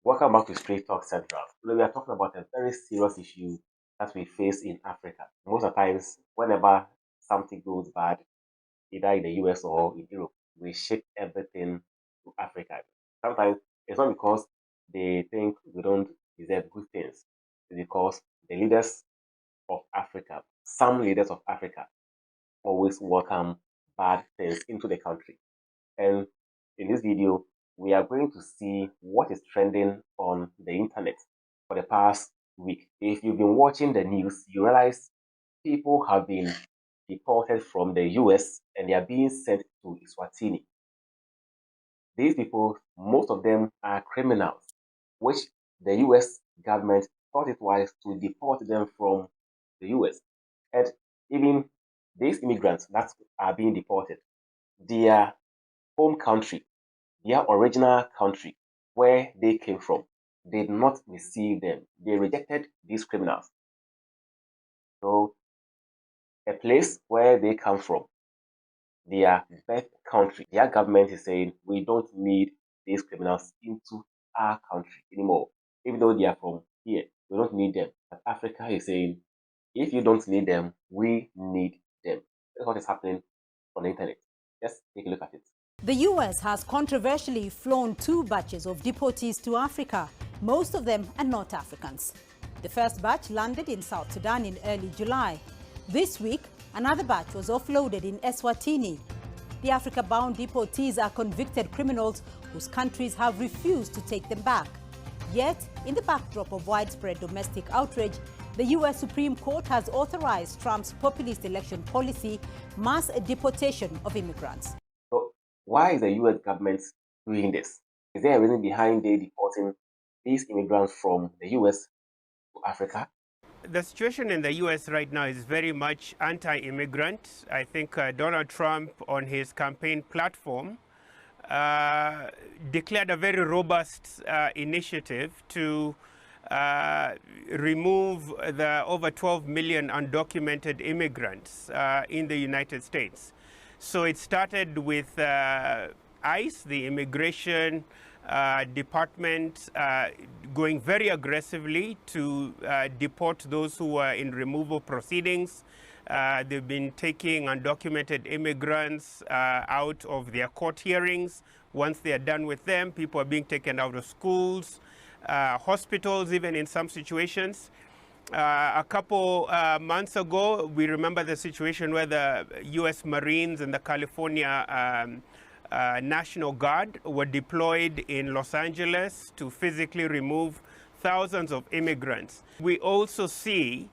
Welcome back to Straight Talk Central. Today we are talking about a very serious issue that we face in Africa. Most of the times, whenever something goes bad, either in the US or in Europe, we ship everything to Africa. Sometimes it's not because they think we don't deserve good things, it's because the leaders of Africa, some leaders of Africa, always welcome bad things into the country. And in this video, we are going to see what is trending on the internet for the past week. If you've been watching the news, you realize people have been deported from the US and they are being sent to Eswatini. These people, most of them are criminals, which the US government thought it wise to deport them from the US. And even these immigrants that are being deported, their home country, their original country where they came from, did not receive them. They rejected these criminals. So, a place where they come from, their birth country, their government is saying, we don't need these criminals into our country anymore. Even though they are from here, we don't need them. But Africa is saying, if you don't need them, we need them. That's what is happening on the internet. Let's take a look at it. The U.S. has controversially flown 2 batches of deportees to Africa. Most of them are not Africans. The first batch landed in South Sudan in early July. This week, another batch was offloaded in Eswatini. The Africa-bound deportees are convicted criminals whose countries have refused to take them back. Yet, in the backdrop of widespread domestic outrage, the U.S. Supreme Court has authorized Trump's populist election policy, mass deportation of immigrants. So, why is the US government doing this? Is there a reason behind they deporting these immigrants from the US to Africa? The situation in the U.S. right now is very much anti-immigrant. I think Donald Trump, on his campaign platform, declared a very robust initiative to remove the over 12 million undocumented immigrants in the United States. So it started with ICE, the immigration department, going very aggressively to deport those who are in removal proceedings. They've been taking undocumented immigrants out of their court hearings. Once they are done with them, people are being taken out of schools, hospitals, even in some situations. A couple months ago, we remember the situation where the U.S. Marines and the California National Guard were deployed in Los Angeles to physically remove thousands of immigrants. We also see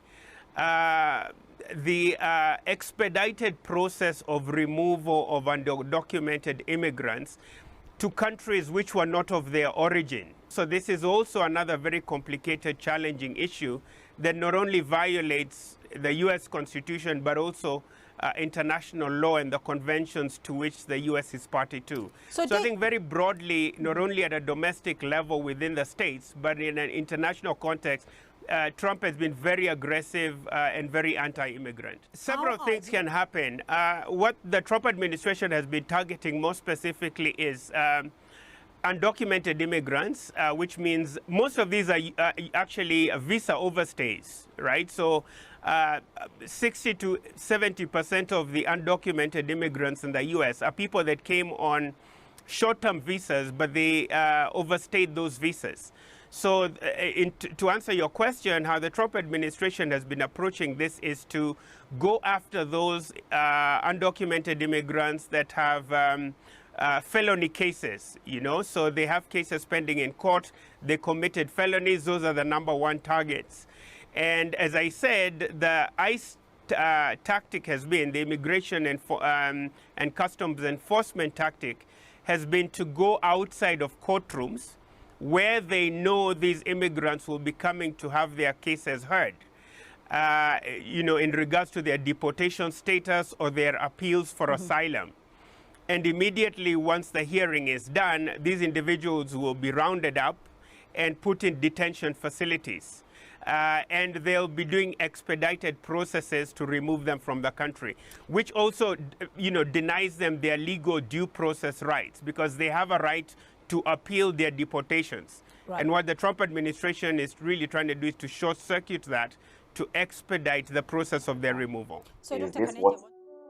the expedited process of removal of undocumented immigrants to countries which were not of their origin. So this is also another very complicated, challenging issue that not only violates the U.S. Constitution, but also international law and the conventions to which the U.S. is party to. So I think very broadly, not only at a domestic level within the states, but in an international context, Trump has been very aggressive and very anti-immigrant. Several things can happen. What the Trump administration has been targeting more specifically is undocumented immigrants, which means most of these are actually visa overstays, right? So 60 to 70% of the undocumented immigrants in the U.S. are people that came on short-term visas, but they overstayed those visas. So to answer your question, how the Trump administration has been approaching this is to go after those undocumented immigrants that have felony cases, you know, so they have cases pending in court, they committed felonies, those are the #1 targets. And as I said, the ICE tactic has been, the immigration and customs enforcement tactic has been to go outside of courtrooms where they know these immigrants will be coming to have their cases heard, you know, in regards to their deportation status or their appeals for asylum. And immediately once the hearing is done, these individuals will be rounded up and put in detention facilities. And they'll be doing expedited processes to remove them from the country, which also, you know, denies them their legal due process rights, because they have a right to appeal their deportations. Right. And what the Trump administration is really trying to do is to short-circuit that to expedite the process of their removal. So, Is Dr. this Kaneja, what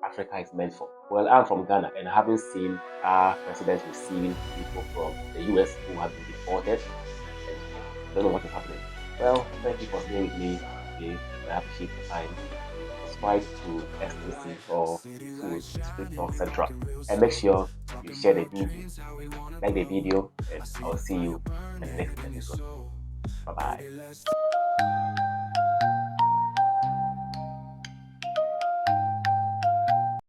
Africa is meant for? Well, I'm from Ghana and I haven't seen our president receiving people from the US who have been deported. And I don't know what is happening. Well, thank you for staying with me today. I appreciate your time. Subscribe to STC or to Street Talk Central. And make sure you share the video, like the video, and I'll see you in the next episode. Bye bye.